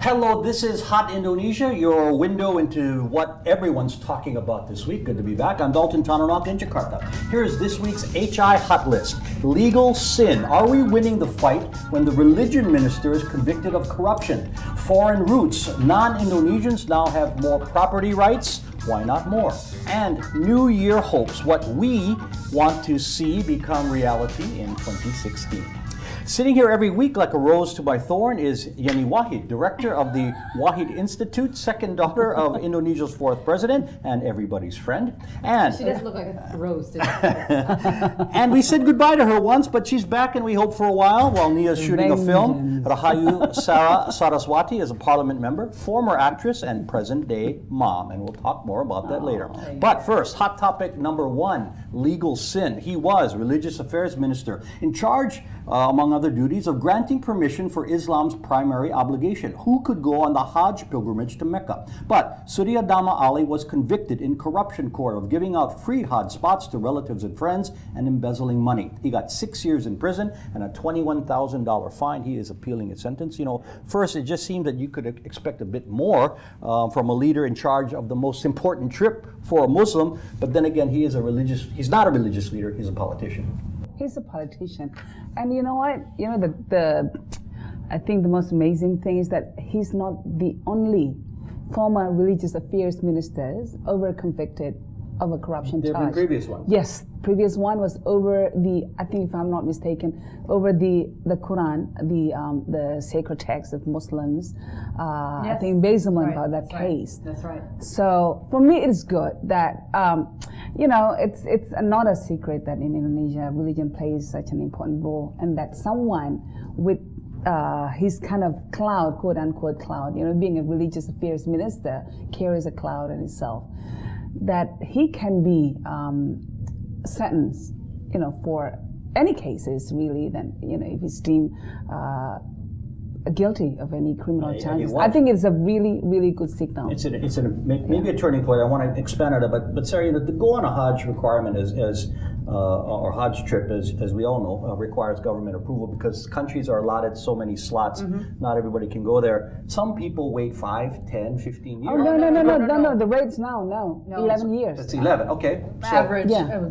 Hello, this is Hot Indonesia, your window into what everyone's talking about this week. Good to be back. I'm Dalton Tanonok in Jakarta. Here's this week's HI Hot List. Legal sin. Are we winning the fight when the religion minister is convicted of corruption? Foreign roots. Non-Indonesians now have more property rights. Why not more? And New Year hopes. What we want to see become reality in 2016. Sitting here every week like a rose to my thorn is Yeni Wahid, director of the Wahid Institute, second daughter of Indonesia's fourth president, and everybody's friend. And she does look like a rose today. and we said goodbye to her once, but she's back, and we hope for a while Nia's shooting a film. Rahayu Saraswati is a parliament member, former actress, and present-day mom, and we'll talk more about that later. But first, hot topic number one: legal sin. He was religious affairs minister in charge, among other duties, of granting permission for Islam's primary obligation. Who could go on the Hajj pilgrimage to Mecca? But Surya Dhamma Ali was convicted in corruption court of giving out free Hajj spots to relatives and friends and embezzling money. He got 6 years in prison and a $21,000 fine. He is appealing his sentence. You know, first it just seemed that you could expect a bit more from a leader in charge of the most important trip for a Muslim, but then again, he's not a religious leader, he's a politician. He's a politician. And you know what? You know, I think the most amazing thing is that he's not the only former religious affairs ministers over convicted of a corruption charge. There have been previous ones. Yes, previous one was over I think if I'm not mistaken, over the Quran, the sacred text of Muslims. I think embezzlement about that case. That's right. So for me, it is good that you know, it's not a secret that in Indonesia religion plays such an important role, and that someone with his kind of cloud, quote unquote cloud, you know, being a religious affairs minister carries a cloud in itself, that he can be sentenced, you know, for any cases really, then, you know, if he's deemed guilty of any criminal charges. I think it's a really, really good signal. It's maybe a turning point. I want to expand on it, but Sarah, you know, to go on a Hajj requirement or Hajj trip, as we all know, requires government approval because countries are allotted so many slots. Not everybody can go there. Some people wait 5, 10, 15 years. Oh, no. The rate's no. 11 years. It's 11, okay. Average.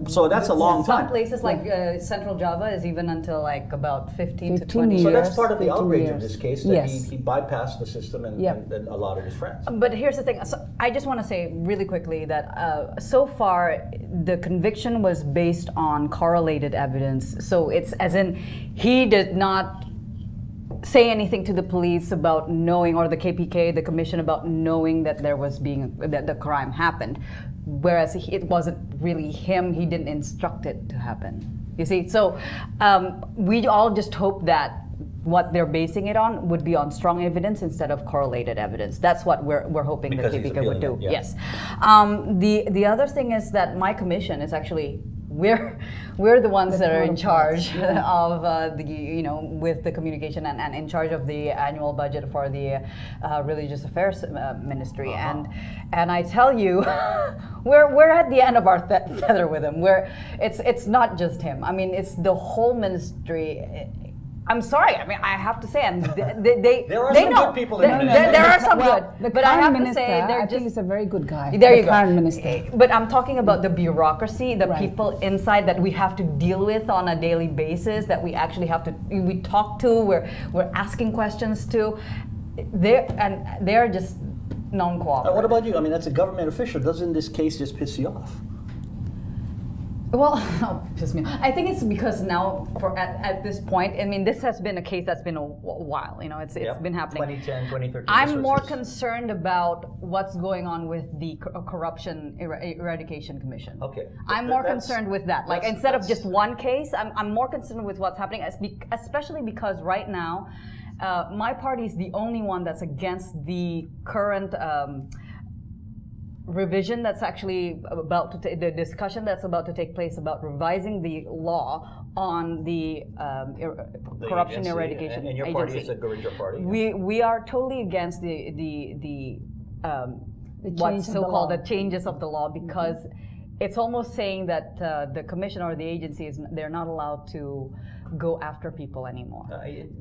So that's a long time. Some places like Central Java is even until like about 15 to 20 years. So that's part of the outrage of this case, that yes. he bypassed the system and allowed his friends. But here's the thing. So I just want to say really quickly that so far the conviction was based on correlated evidence. So it's as in he did not say anything to the police about knowing, or the KPK, the commission, about knowing that that the crime happened, whereas it wasn't really him. He didn't instruct it to happen. You see, so we all just hope that what they're basing it on would be on strong evidence instead of correlated evidence. That's what we're hoping Because the KPK would do. Yeah. Yes. The other thing is that my commission is actually we're the ones that are in charge of with the communication and in charge of the annual budget for the religious affairs ministry. And I tell you, we're at the end of our tether with him. It's not just him. I mean, it's the whole ministry. I'm sorry. I mean, I have to say, and there are some good people in Indonesia. There are some good, but I have minister, to say, I think he's a very good guy. There you go. Current minister. But I'm talking about the bureaucracy, the people inside that we have to deal with on a daily basis. That we actually have to we talk to. We're asking questions to. They're just non-cooperative. What about you? I mean, that's a government official. Doesn't this case just piss you off? Well, I think it's because now, at this point, I mean, this has been a case that's been a while. You know, it's been happening. 2010, 2013. I'm more concerned about what's going on with the Corruption Eradication Commission. Okay. I'm more concerned with that. Like, instead of just one case, I'm more concerned with what's happening, especially because right now, my party is the only one that's against the current revision that's actually about to the discussion that's about to take place about revising the law on the corruption agency, eradication and your agency. party is the Guerrilla Party. We are totally against the what's so-called the changes of the law, because it's almost saying that the commission or the agency they're not allowed to go after people anymore.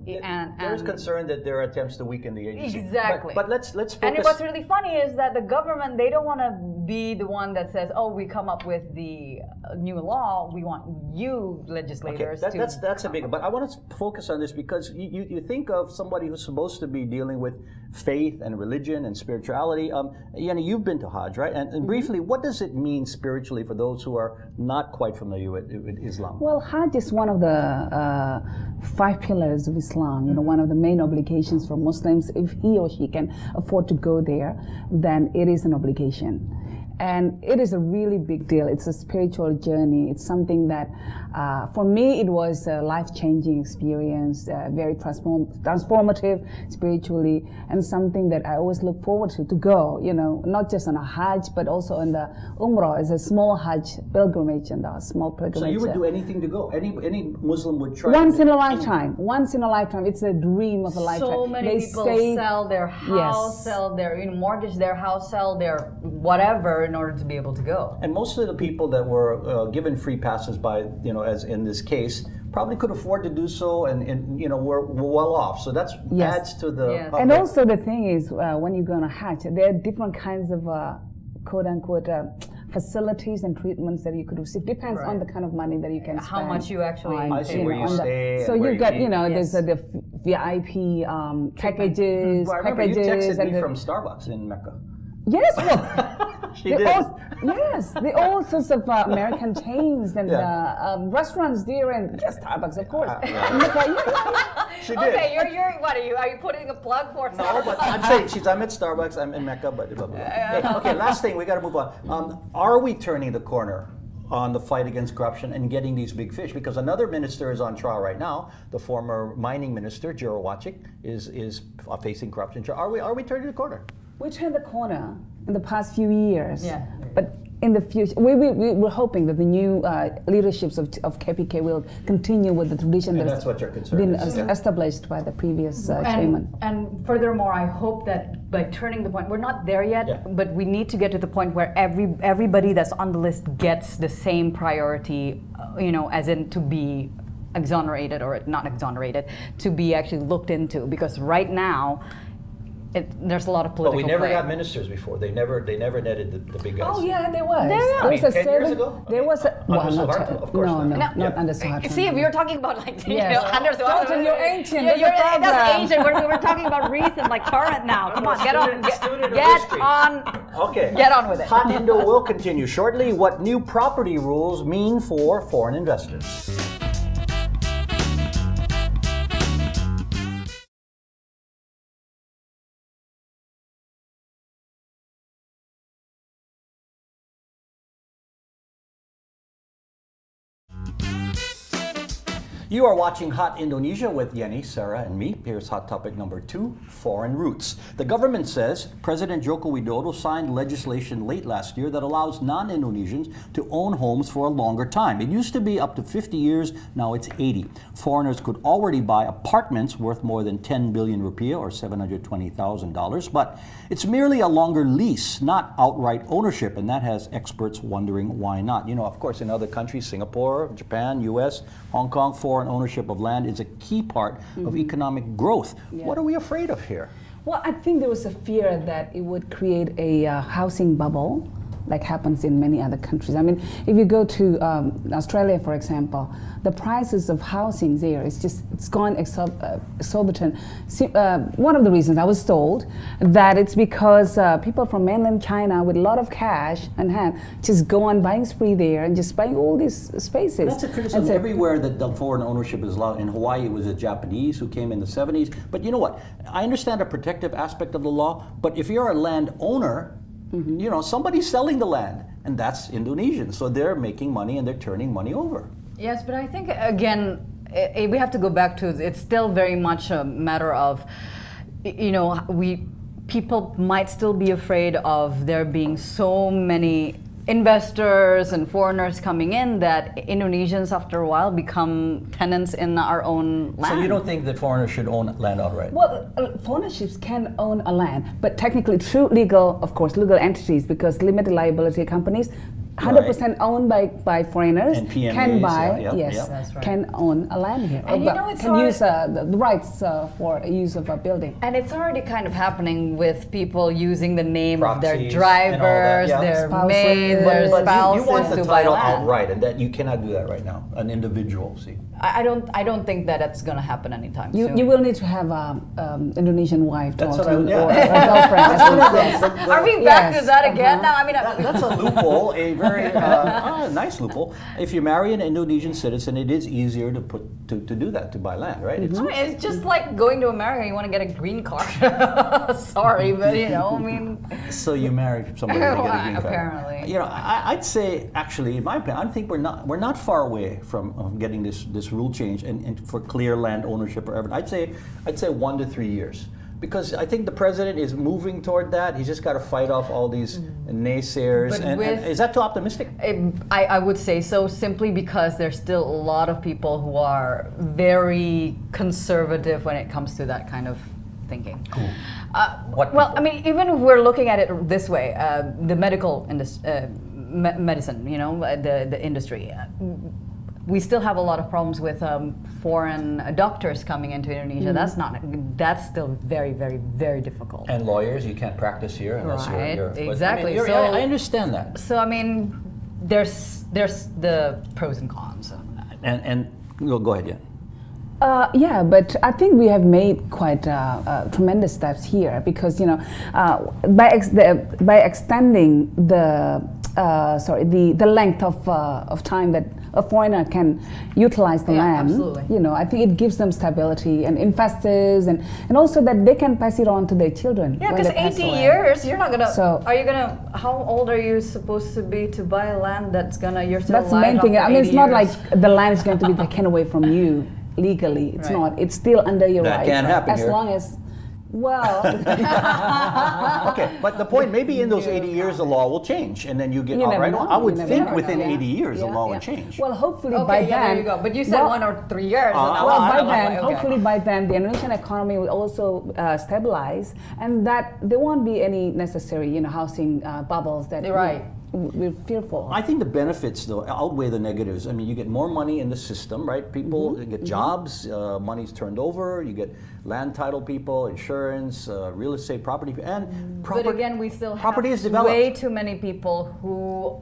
There's concern that there are attempts to weaken the agency. Exactly. But let's focus. And what's really funny is that the government, they don't want to be the one that says, "Oh, we come up with the new law. We want you legislators to." That's a big. But I want to focus on this because you think of somebody who's supposed to be dealing with faith and religion and spirituality. Yenny, you've been to Hajj, right? And briefly, what does it mean spiritually for those who are not quite familiar with Islam? Well, Hajj is one of the 5 pillars of Islam. You know, one of the main obligations for Muslims. If he or she can afford to go there, then it is an obligation. And it is a really big deal. It's a spiritual journey. It's something that, for me, it was a life-changing experience, very transformative spiritually, and something that I always look forward to go, you know, not just on a Hajj, but also on the Umrah. It's a small Hajj pilgrimage and a small pilgrimage. So you would do anything to go? Any Muslim would try? Once in a lifetime. Once in a lifetime. It's a dream of a lifetime. So many people sell their house, sell their, mortgage their house, sell their whatever in order to be able to go. And most of the people that were given free passes by, as in this case, probably could afford to do so and were well off. So that's adds to the... Yes. And also the thing is, when you go on a Hajj, there are different kinds of quote-unquote facilities and treatments that you could receive. Depends on the kind of money that you can spend. How much you actually I see where you stay. So you've got, there's the VIP packages. Well, I remember you texted me from Starbucks in Mecca. Yes, well, She did. There are all sorts of American chains and restaurants there, and Starbucks, of course. She did. Okay, are you putting a plug for Starbucks? No, but I'm saying I'm at Starbucks, I'm in Mecca, but blah, blah, blah. Okay, last thing, we got to move on. Are we turning the corner on the fight against corruption and getting these big fish? Because another minister is on trial right now. The former mining minister, Jiro Wachik, is facing corruption. Are we turning the corner? We turned the corner in the past few years. Yeah. But in the future, we're hoping that the new leaderships of KPK will continue with the tradition that's what your concern been is. established by the previous chairman. And furthermore, I hope that by turning the point, we're not there yet, but we need to get to the point where everybody that's on the list gets the same priority, as in to be exonerated or not exonerated, to be actually looked into. Because right now, there's a lot of political But we never play. got ministers before. They never netted the big guys. Oh yeah, there was. There was 10 years ago? There was a Under Suharto? Of course not. not under Suharto. See, if you're talking about like Yes. under Dalton, you're ancient. Yeah, That's the that's problem. ancient. We're talking about recent, like current now. Come on, get on, student of get history. on. Okay. Get on with it. Hot Indo will continue shortly. What new property rules mean for foreign investors? You are watching Hot Indonesia with Yenny, Sarah, and me. Here's hot topic number 2, foreign roots. The government says President Joko Widodo signed legislation late last year that allows non-Indonesians to own homes for a longer time. It used to be up to 50 years, now it's 80. Foreigners could already buy apartments worth more than 10 billion rupiah or $720,000, but it's merely a longer lease, not outright ownership, and that has experts wondering why not. Of course, in other countries, Singapore, Japan, US, Hong Kong, foreign ownership of land is a key part of economic growth. Yeah. What are we afraid of here? Well, I think there was a fear that it would create a housing bubble, like happens in many other countries. I mean, if you go to Australia, for example, the prices of housing there it's gone exorbitant. One of the reasons I was told that it's because people from mainland China with a lot of cash on hand just go on buying spree there and just buying all these spaces. That's a criticism everywhere that the foreign ownership is allowed. In Hawaii, it was the Japanese who came in the 70s. But you know what? I understand the protective aspect of the law, but if you're a landowner, somebody's selling the land, and that's Indonesian. So they're making money and they're turning money over. Yes, but I think again, we have to go back to it's still very much a matter of, people might still be afraid of there being so many investors and foreigners coming in that Indonesians after a while become tenants in our own land. So you don't think that foreigners should own land outright? Well, foreignerships can own a land, but technically through legal entities, because limited liability companies 100% owned by foreigners And PMAs, can buy, yeah, yes, yeah. That's right. can own a land here. And you but know, it's can hard- use the rights for use of a building. And it's already kind of happening with people using the name of their Proxies and all that, drivers, yeah. their Spouses. maids, their But spouses you want the to buy title land. outright, and that you cannot do that right now. An individual, see. I don't think that it's going to happen anytime soon. You will need to have a Indonesian wife That's what to, I- yeah. or a girlfriend. I think, yes. Are we back to Yes, that again uh-huh. now? I mean, That's a loophole, a very nice loophole. If you marry an Indonesian citizen, it is easier to do that, to buy land, right? It's, I mean, it's just like going to America. You want to get a green card. Sorry, but you know, I mean, so you marry somebody to get a green card. Apparently. You know, I'd say actually, in my opinion, I think we're not far away from getting this rule change and for clear land ownership or everything. I'd say 1 to 3 years. Because I think the president is moving toward that. He's just got to fight off all these naysayers. But And with- is that too optimistic? I would say so simply because there's still a lot of people who are very conservative when it comes to that kind of thinking. What Well, people? I mean, even if we're looking at it this way, the medical medicine, you know, the industry. We still have a lot of problems with foreign doctors coming into Indonesia. That's still very, very, very difficult. And lawyers, you can't practice here unless Right, you're exactly. I So- I understand that. So I mean, there's the pros and cons. And go ahead, yeah. Yeah, but I think we have made quite tremendous steps here because by extending the length of time that a foreigner can utilize the Yeah, land. absolutely. I think it gives them stability and investors and also that they can pass it on to their children. Yeah, when because they pass 80 away. years, you're not gonna. So- are you gonna? How old are you supposed to be to buy a land that's gonna? You're still That's the alive main thing. after I mean, it's 80 not years? like the land is going to be taken away from you legally. It's Right. not. It's still under your That rights. can't happen as here. long as, well, Okay, but the point, maybe in those 80 years, the law will change, and then you get You never outright. know. I would You never think know. within Yeah. 80 years, the Yeah, law yeah. would change. Well, hopefully Okay, by yeah, then. there you go. But you said well, 1 or 3 years. and I Well, was by like, then, okay. hopefully by then, the Indonesian economy will also stabilize, and that there won't be any necessary, housing bubbles that Right. we're fearful. I think the benefits, though, outweigh the negatives. I mean, you get more money in the system, right? People get jobs, money's turned over, you get land title people, insurance, real estate, property, and But again, we still have property is developed. way too many people who.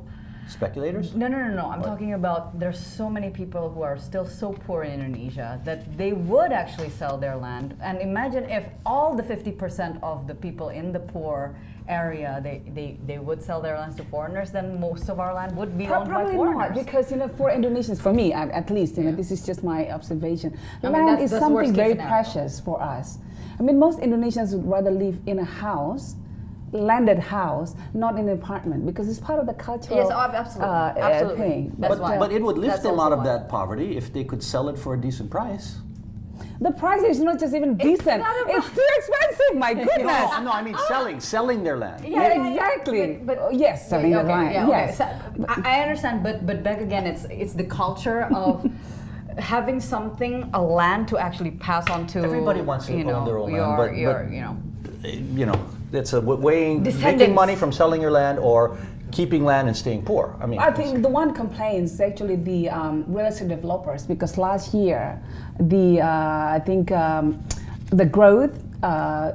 Speculators? No. I'm talking about there's so many people who are still so poor in Indonesia that they would actually sell their land. And imagine if all the 50% of the people in the poor area they would sell their lands to foreigners, then most of our land would be owned by Probably foreigners. not, because for Indonesians, for me at least, this is just my observation. I mean, Land that's- is that's worst something case very scenario. precious for us. I mean, most Indonesians would rather live in a house, landed house, not in an apartment, because it's part of the cultural Yes, absolutely. thing. That's But, why. but it would lift That's them also out of why. that poverty if they could sell it for a decent price. The price is not just even decent; not about- it's too expensive. My goodness. No, I mean selling their land. Yeah, exactly. Yes, selling the okay, land. yeah, okay. Yes. So, I understand, but back again, it's the culture of having something, a land to actually pass on to. Everybody wants to own their own land, but- it's a weighing making Descendants. money from selling your land or keeping land and staying poor. I mean, I think the one complaint is actually the real estate developers, because last year the the growth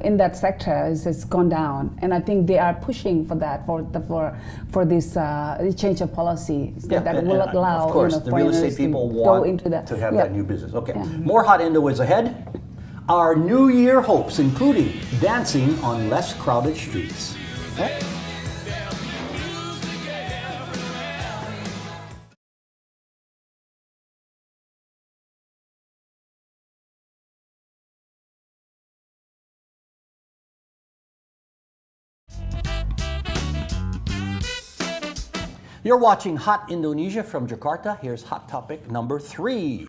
in that sector has gone down, and I think they are pushing for that for this change of policy that will and allow of course the real estate foreigners people to go want into that. to have Yeah. that new business. Okay, more hot Indo is ahead. Our New Year hopes, including dancing on less crowded streets. You're watching Hot Indonesia from Jakarta. Here's hot topic number 3.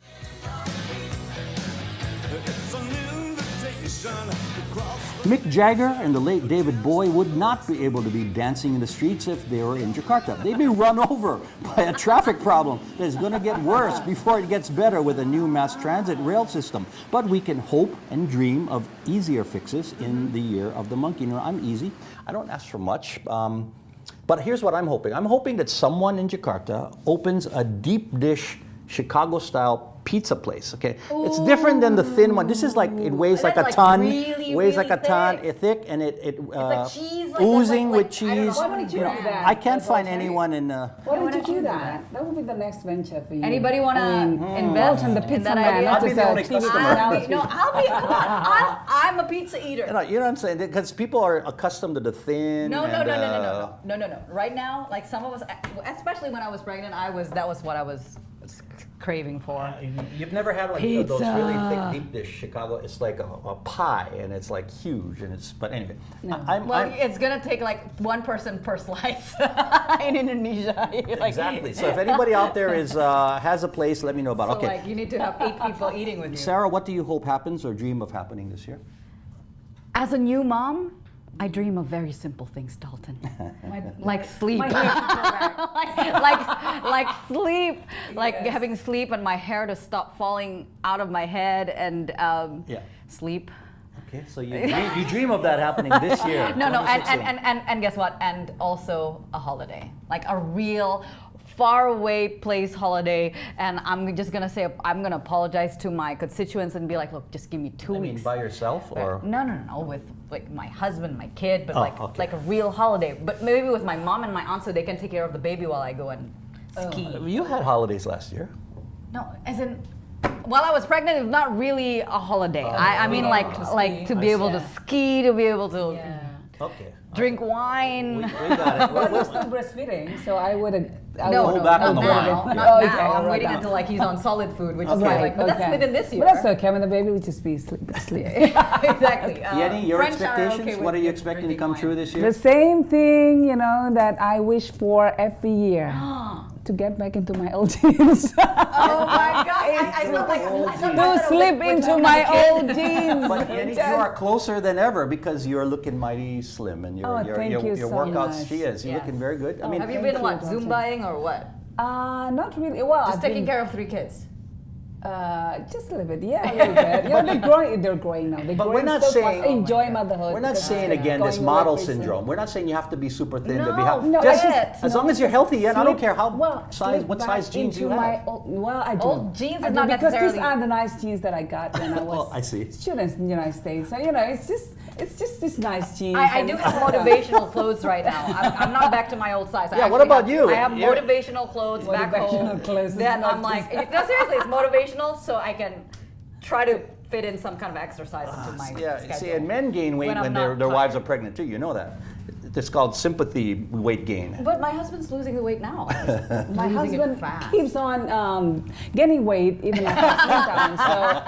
Mick Jagger and the late David Bowie would not be able to be dancing in the streets if they were in Jakarta. They'd be run over by a traffic problem that's going to get worse before it gets better with a new mass transit rail system. But we can hope and dream of easier fixes in the year of the monkey. I'm easy. I don't ask for much. But here's what I'm hoping. I'm hoping that someone in Jakarta opens a deep dish Chicago-style pizza place. Okay, it's different than the thin one. This is like it weighs like a That's ton, really, weighs like really a ton, thick. it's thick, and it like cheese, like oozing that's with like- I don't know. cheese. Why don't you do that? I can't That's find okay. anyone in. Why don't you do that? That would be the next venture for you. Anybody want to invest Walton, the in pizza that man, idea? not I'll be just the a only TV customer. personality. No, I'll be. Come on, I'm a pizza eater. You know what I'm saying? Because people are accustomed to the thin. No. and, Right now, like some of us, especially when I was pregnant, that was what I was craving for. You've never had like those really thick deep dish Chicago. It's like a pie, and it's like huge, and it's. But anyway, Well, it's gonna take like one person per slice in Indonesia. Like, exactly. So if anybody out there is has a place, let me know about. So Okay, like you need to have 8 people eating with you. Sarah, what do you hope happens or dream of happening this year? As a new mom, I dream of very simple things, Dalton. Like sleep. My hair like sleep. Like having sleep and my hair to stop falling out of my head and sleep. Okay, so you dream of that happening this year. No, 2016. and guess what? And also a holiday. Like a real far away place holiday, and I'm just gonna say I'm gonna apologize to my constituents and be like, look, just give me 2 I weeks. mean, by yourself or? No, with like my husband, my kid, but okay. like a real holiday. But maybe with my mom and my aunt, so they can take care of the baby while I go and ski. You had holidays last year. No, as in, while I was pregnant, it's not really a holiday. I mean, like to be able to ski, to be able to Okay. drink wine. We got it. Well, you're still breastfeeding, so I would. No, hold back not on the now. wine. Not Oh, okay, now. I'm right waiting now. until like he's on solid food, which is Okay, why, like, but that's within this year. But that's okay. When the baby would just be asleep. Exactly. Yenny, your French are expectations? okay What are with you expecting to drinking come wine. true this The year? same thing, that I wish for every year. To get back into my old jeans. Oh my god! I felt like To slip into my old jeans. But Yenny, you are closer than ever because you're looking mighty slim and your thank you your so workouts. much. She is. You're Yes. looking very good. I mean, Have you Thank been you, what Dalton. Zumbaing or what? Not really. Well, Just I've taking been, care of 3 kids. just a little bit. Yeah, a little bit. They're growing now. They're But growing we're not so saying- fast. Enjoy motherhood. we're not because saying it's again this going model away pretty syndrome. soon. We're not saying you have to be super thin to be No, healthy. no, Just I- as long as you're healthy, and I don't Slip- care how well, size, slip what back size jeans you into my have. well, I do. Old jeans I is do, not because necessarily- these are the nice jeans that I got when I was Oh, I see. students in the United States. So it's just this nice jeans. I and- do have motivational clothes right now. I'm not back to my old size. I Yeah, what actually about you? I have You're- motivational clothes back Motivational home. clothes is Then not I'm like, just- no, seriously, it's motivational, so I can try to fit in some kind of exercise into my Yeah, schedule. see, and men gain weight When I'm when not their wives are tired. pregnant too. You know that. It's called sympathy weight gain. But my husband's losing the weight now. My Losing it husband fast. keeps on gaining weight even after springtime. So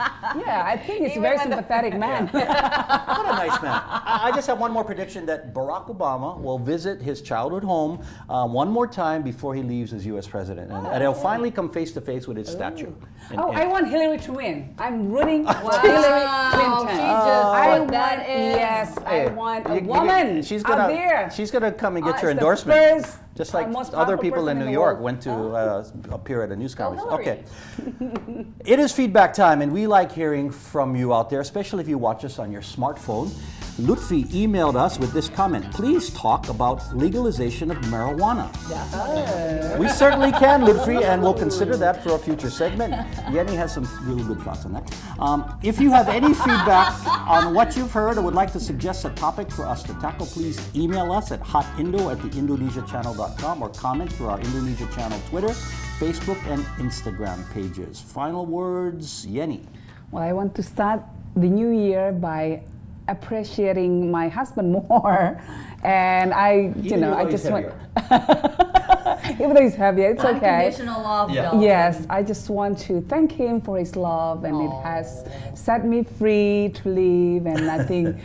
yeah, I think he's a Even very when the- sympathetic man. What a nice man. I just have one more prediction that Barack Obama will visit his childhood home one more time before he leaves as U.S. president. And he'll finally come face to face with his statue. And- Oh, and- I want Hillary to win. I'm rooting for Wow, Hillary she Clinton. just I put that in. Yes, Hey, I want a you- you- woman she's out gonna, there. She's gonna come and get It's your the endorsement. first, Just like most other powerful people in person New the York world. went to appear at a news conference. Hillary. Okay. It is feedback time, and we like hearing from you out there, especially if you watch us on your smartphone. Lutfi emailed us with this comment. Please talk about legalization of marijuana. We certainly can, Lutfi, and we'll consider that for a future segment. Yenny has some really good thoughts on that. If you have any feedback on what you've heard or would like to suggest a topic for us to tackle, please email us at hotindo@theindonesiachannel.com or comment through our Indonesia Channel Twitter, Facebook, and Instagram pages. Final words, Yenny. Well, I want to start the new year by appreciating my husband more, and I Even though I he's just want. heavier. Even though he's heavy, it's okay. Unconditional love, Yeah. Dalton. Yes, I just want to thank him for his love, and it has set me free to live, and I think,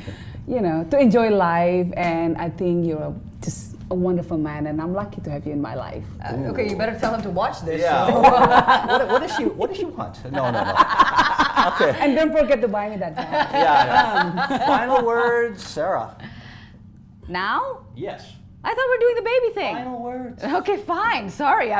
to enjoy life, and I think you're just a wonderful man, and I'm lucky to have you in my life. Okay, you better tell him to watch this. Yeah. what does she want? No. Okay. And don't forget to buy me that bag. Yeah. Final words, Sarah. Now? Yes. I thought we were doing the baby thing. Final words. Okay, fine. Sorry,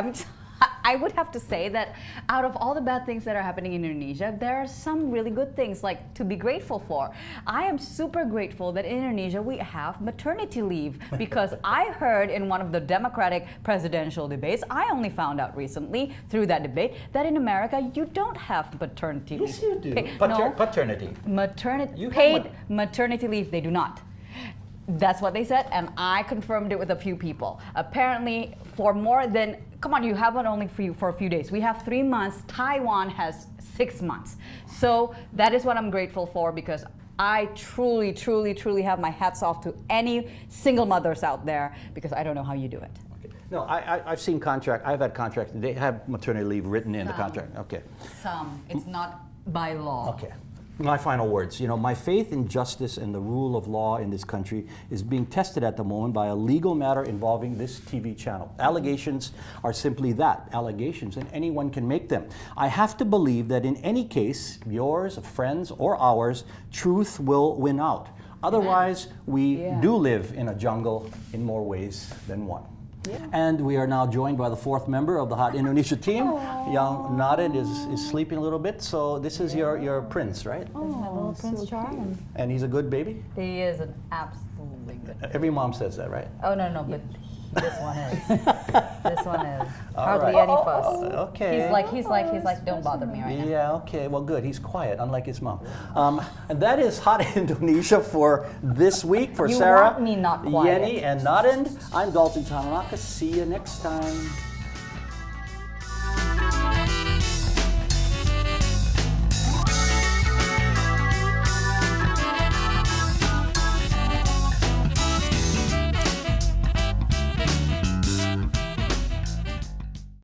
I would have to say that out of all the bad things that are happening in Indonesia, there are some really good things like to be grateful for. I am super grateful that in Indonesia we have maternity leave because I heard in one of the Democratic presidential debates, I only found out recently through that debate that in America you don't have maternity leave. Yes, you do. No, Paternity. maternity You have paid maternity leave. They do not. That's what they said, and I confirmed it with a few people. Apparently, for more than, come on, you have it only for a few days. We have 3 months. Taiwan has 6 months. So that is what I'm grateful for because I truly, truly, truly have my hats off to any single mothers out there because I don't know how you do it. No, I've seen contract. I've had contracts. They have maternity leave written in the contract. Okay. Some. It's not by law. Okay. My final words. You know, my faith in justice and the rule of law in this country is being tested at the moment by a legal matter involving this TV channel. Allegations are simply that, allegations, and anyone can make them. I have to believe that in any case, yours, a friend's, or ours, truth will win out. Otherwise, we do live in a jungle in more ways than one. Yeah. And we are now joined by the fourth member of the Hot Indonesia team. Young Nadin is sleeping a little bit, so this is your prince, right? Oh, my little Prince Charming. And he's a good baby? He is an absolutely good. Every mom says that, right? Oh no, but this one is. This one is. All Hardly right. any fuss. Okay. He's like, don't bother me right now. Yeah, okay, well good, he's quiet, unlike his mom. And that is Hot Indonesia for this week. For You Sarah, want me not quiet. Yenny, and Nadin, I'm Dalton Tamanaka. See you next time.